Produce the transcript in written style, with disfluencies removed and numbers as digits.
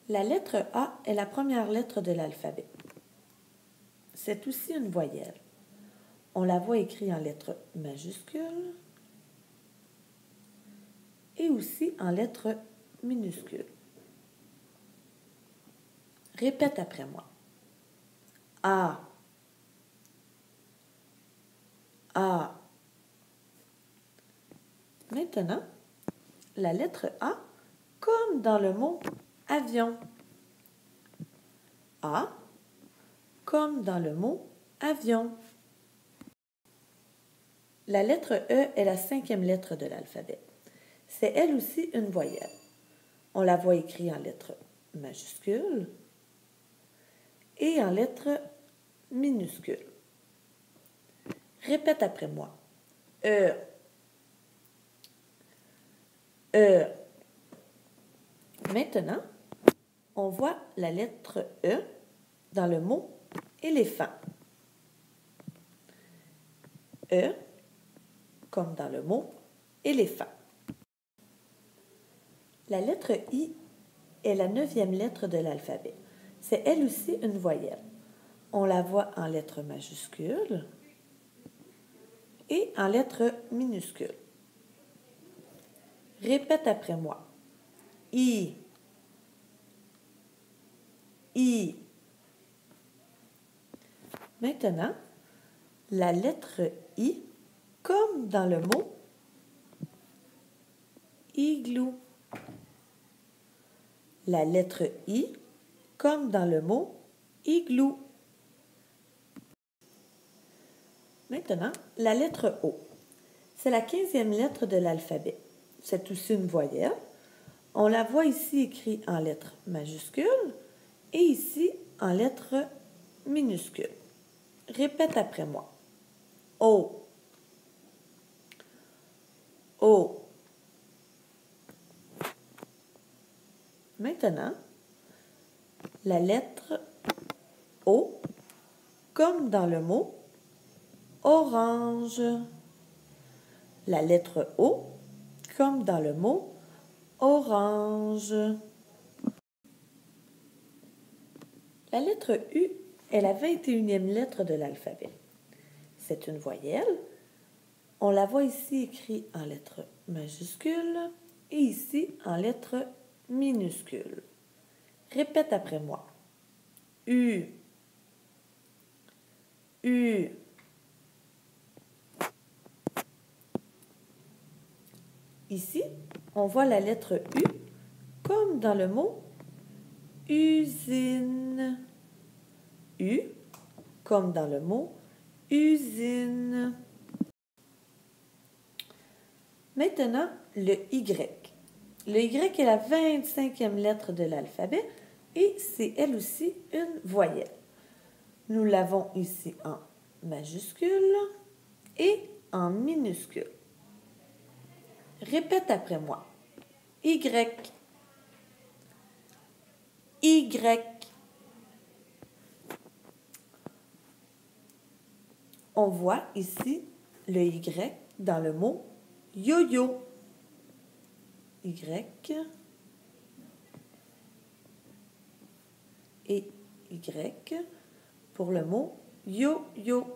La lettre A est la première lettre de l'alphabet. C'est aussi une voyelle. On la voit écrite en lettres majuscules et aussi en lettres minuscules. Répète après moi. A. A. Maintenant, la lettre A comme dans le mot avion. A comme dans le mot avion. La lettre E est la 5e lettre de l'alphabet. C'est elle aussi une voyelle. On la voit écrite en lettres majuscules et en lettres minuscules. Répète après moi. E. E. Maintenant, on voit la lettre E dans le mot éléphant. E comme dans le mot éléphant. La lettre I est la 9e lettre de l'alphabet. C'est elle aussi une voyelle. On la voit en lettres majuscules et en lettres minuscules. Répète après moi. I. I. Maintenant, la lettre I comme dans le mot igloo. La lettre I comme dans le mot igloo. Maintenant, la lettre O. C'est la 15e lettre de l'alphabet. C'est aussi une voyelle. On la voit ici écrite en lettres majuscules et ici en lettres minuscules. Répète après moi. O. O. Maintenant, la lettre O comme dans le mot orange. La lettre O comme dans le mot orange. La lettre U est la 21e lettre de l'alphabet. C'est une voyelle. On la voit ici écrite en lettres majuscules et ici en lettres minuscules. Répète après moi. U. U. Ici, on voit la lettre U comme dans le mot usine. U comme dans le mot usine. Maintenant, le Y. Le Y est la 25e lettre de l'alphabet et c'est elle aussi une voyelle. Nous l'avons ici en majuscule et en minuscule. Répète après moi. Y. Y. On voit ici le Y dans le mot yo-yo. Y et Y pour le mot yo-yo.